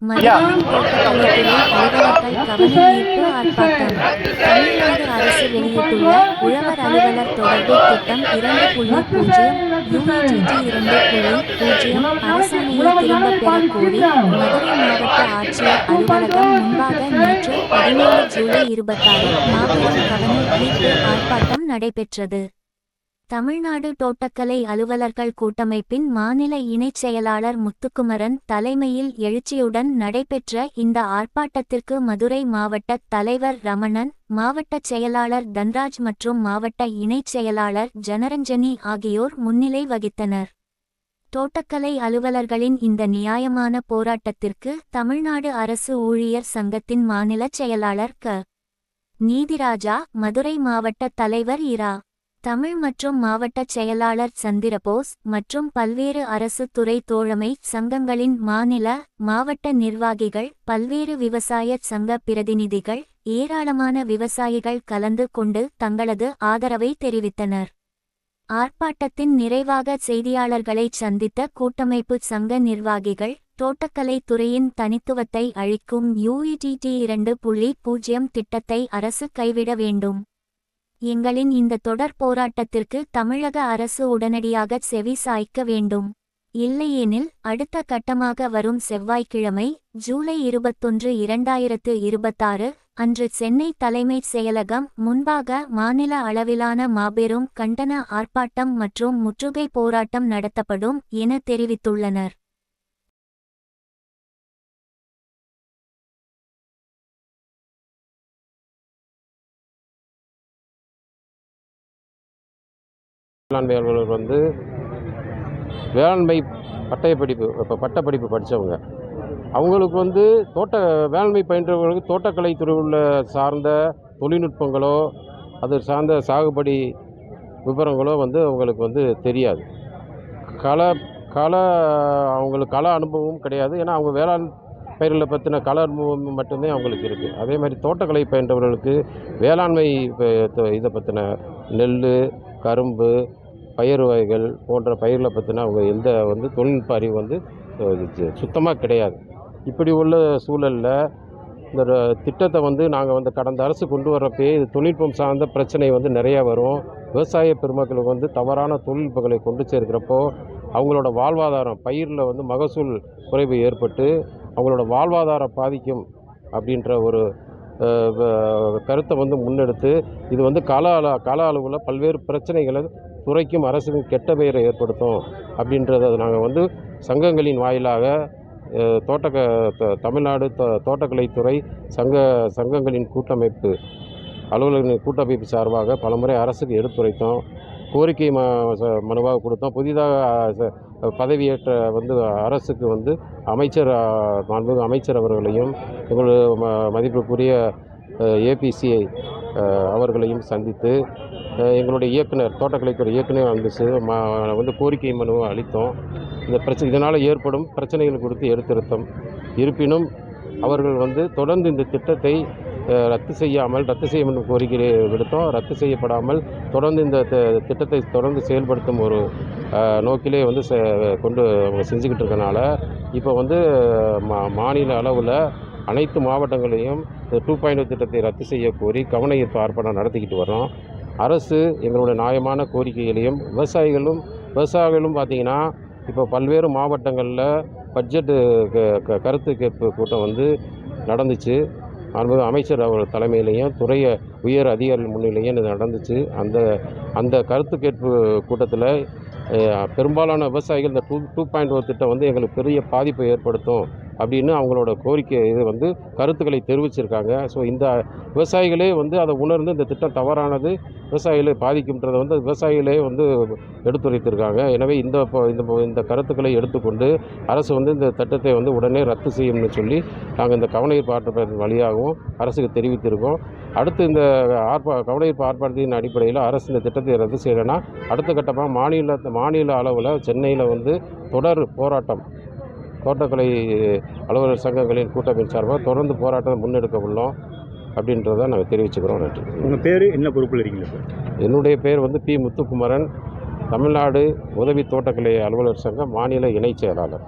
மதுரையில் தோட்டக்கலைத்துறை அலுவலர்கள் கவனஈர்ப்பு ஆர்ப்பாட்டம். தமிழ்நாடு அரசு வெளியிட்டுள்ள உழவர் அலுவலர் தொடர்பு திட்டம் 2.0 UEGT 2.0 அரசாணையை திரும்பப் பெறக் கோரி மதுரை மாவட்ட ஆட்சியர் அலுவலகம் முன்பாக நேற்று 17 ஜூலை 26 மாபெரும் கவன ஈர்ப்பு ஆர்ப்பாட்டம் நடைபெற்றது. தமிழ்நாடு தோட்டக்கலை அலுவலர்கள் கூட்டமைப்பின் மாநில இணைச் செயலாளர் முத்துக்குமரன் தலைமையில் எழுச்சியுடன் நடைபெற்ற இந்த ஆர்ப்பாட்டத்திற்கு மதுரை மாவட்ட தலைவர் ரமணன், மாவட்டச் செயலாளர் தன்ராஜ் மற்றும் மாவட்ட இணைச் செயலாளர் ஜனரஞ்சனி ஆகியோர் முன்னிலை வகித்தனர். தோட்டக்கலை அலுவலர்களின் இந்த நியாயமான போராட்டத்திற்கு தமிழ்நாடு அரசு ஊழியர் சங்கத்தின் மாநில செயலாளர் க. நீதிராஜா, மதுரை மாவட்ட தலைவர் இரா. தமிழ் மற்றும் மாவட்டச் செயலாளர் சந்திரபோஸ் மற்றும் பல்வேறு அரசு துறை தோழமை சங்கங்களின் மாநில, மாவட்ட நிர்வாகிகள், பல்வேறு விவசாய சங்க பிரதிநிதிகள், ஏராளமான விவசாயிகள் கலந்து கொண்டு தங்களது ஆதரவை தெரிவித்தனர். ஆர்ப்பாட்டத்தின் நிறைவாக செய்தியாளர்களை சந்தித்த கூட்டமைப்பு சங்க நிர்வாகிகள், தோட்டக்கலை துறையின் தனித்துவத்தை அழிக்கும் UEGT 2.0 திட்டத்தை அரசு கைவிட வேண்டும். எங்களின் இந்த தொடர் போராட்டத்திற்கு தமிழக அரசு உடனடியாக செவி சாய்க்க வேண்டும். இல்லையெனில் அடுத்த கட்டமாக வரும் செவ்வாய்க்கிழமை ஜூலை 21, 2026 அன்று சென்னை தலைமைச் செயலகம் முன்பாக மாநில அளவிலான மாபெரும் கண்டன ஆர்ப்பாட்டம் மற்றும் முற்றுகை போராட்டம் நடத்தப்படும் என தெரிவித்துள்ளனர். வேளாண்மை அலுவலர் வேளாண்மை பட்டயப்படிப்பு இப்போ பட்டப்படிப்பு படித்தவங்க, அவங்களுக்கு வேளாண்மை பயின்றவர்களுக்கு தோட்டக்கலைத்துறை உள்ள சார்ந்த தொழில்நுட்பங்களோ அது சார்ந்த சாகுபடி விவரங்களோ அவங்களுக்கு தெரியாது. அவங்களுக்கு கள அனுபவமும் கிடையாது. ஏன்னா அவங்க வேளாண் பயிர்களை பற்றின கள அனுபவம் மட்டுமே அவங்களுக்கு இருக்குது. அதே மாதிரி தோட்டக்கலை பயின்றவர்களுக்கு வேளாண்மை இதை பற்றின நெல், கரும்பு, பயிர் வகைகள் போன்ற பயிர்களை பற்றின அவங்க எந்த தொழில்நுட்ப அறிவு சுத்தமாக கிடையாது. இப்படி உள்ள சூழலில் இந்த திட்டத்தை நாங்கள் கடந்த அரசு கொண்டு வர்றப்பே இது தொழில்நுட்பம் சார்ந்த பிரச்சனை நிறையா வரும். விவசாய பெருமக்களுக்கு தவறான தொழில்நுட்பங்களை கொண்டு சேர்க்கிறப்போ அவங்களோட வாழ்வாதாரம் பயிரில் மகசூல் குறைவு ஏற்பட்டு அவங்களோட வாழ்வாதாரம் பாதிக்கும் அப்படின்ற ஒரு கருத்தை முன்னெடுத்து இது கால அளவில் பல்வேறு பிரச்சனைகளை துறைக்கும் அரசுக்கும் கெட்ட பெயரை ஏற்படுத்தும் அப்படின்றத நாங்கள் சங்கங்களின் வாயிலாக தமிழ்நாடு தோட்டக்கலைத்துறை சங்கங்களின் கூட்டமைப்பு அலுவலர்களின் கூட்டமைப்பு சார்பாக பலமுறை அரசுக்கு எடுத்துரைத்தோம். கோரிக்கை மனுவாக கொடுத்தோம். புதிதாக பதவியேற்ற அரசுக்கு அமைச்சர் மாண்புமிகு அமைச்சர் அவர்களையும் மதிப்புக்குரிய APC அவர்களையும் சந்தித்து எங்களுடைய இயக்குனர் தோட்டக்கலைத்துறை இயக்குனர் கோரிக்கை மனுவை அளித்தோம். இதனால் ஏற்படும் பிரச்சனைகள் குறித்து எடுத்துரைத்தோம். இருப்பினும் அவர்கள் தொடர்ந்து இந்த திட்டத்தை ரத்து செய்ய கோரிக்கை விடுத்தோம். ரத்து செய்யப்படாமல் தொடர்ந்து இந்த திட்டத்தை தொடர்ந்து செயல்படுத்தும் ஒரு நோக்கிலே கொண்டு அவங்க செஞ்சுக்கிட்டு இருக்கனால இப்போ மாநில அளவில் அனைத்து மாவட்டங்களையும் 2.0 திட்டத்தை ரத்து செய்ய கோரி கவன ஈர்ப்பு ஆர்ப்பாட்டம் நடத்திக்கிட்டு வரோம். அரசு எங்களுடைய நியாயமான கோரிக்கைகளையும் விவசாயிகளும் பார்த்திங்கன்னா இப்போ பல்வேறு மாவட்டங்களில் பட்ஜெட்டு கருத்து கேட்பு கூட்டம் நடந்துச்சு. அமைச்சர் அவர் தலைமையிலையும் துறை உயர் அதிகாரிகள் முன்னிலையும் இது நடந்துச்சு. அந்த கருத்து கேட்பு கூட்டத்தில் பெரும்பாலான விவசாயிகள் இந்த 2.0 திட்டம் எங்களுக்கு பெரிய பாதிப்பை ஏற்படுத்தும் அப்படின்னு அவங்களோட கோரிக்கை கருத்துக்களை தெரிவிச்சிருக்காங்க. ஸோ இந்த விவசாயிகளே அதை உணர்ந்து இந்த திட்டம் தவறானது, விவசாயிகளை பாதிக்கும்ன்றதை விவசாயிகளே எடுத்துரைத்திருக்காங்க. எனவே இந்த கருத்துக்களை எடுத்துக்கொண்டு அரசு இந்த திட்டத்தை உடனே ரத்து செய்யும்னு சொல்லி நாங்கள் இந்த கவனஈர்ப்பு ஆர்ப்பாட்டத்தின் வழியாகவும் அரசுக்கு தெரிவித்திருக்கோம். அடுத்து இந்த கவனஈர்ப்பு ஆர்ப்பாட்டத்தின் அடிப்படையில் அரசு இந்த திட்டத்தை ரத்து செய்யலைன்னா அடுத்த கட்டமாக மாநில அளவில் சென்னையில் தொடர் போராட்டம் தோட்டக்கலை அலுவலர் சங்கங்களின் கூட்டமைப்பின் சார்பாக தொடர்ந்து போராட்டம் முன்னெடுக்க உள்ளோம் அப்படின்றத நாங்கள் தெரிவிச்சுக்கிறோம். நன்றி. உங்கள் பேர் என்ன பொறுப்பில் இருக்கீங்க சார்? என்னுடைய பேர் பி. முத்துக்குமரன், தமிழ்நாடு உதவி தோட்டக்கலை அலுவலர் சங்க மாநில இணைச் செயலாளர்.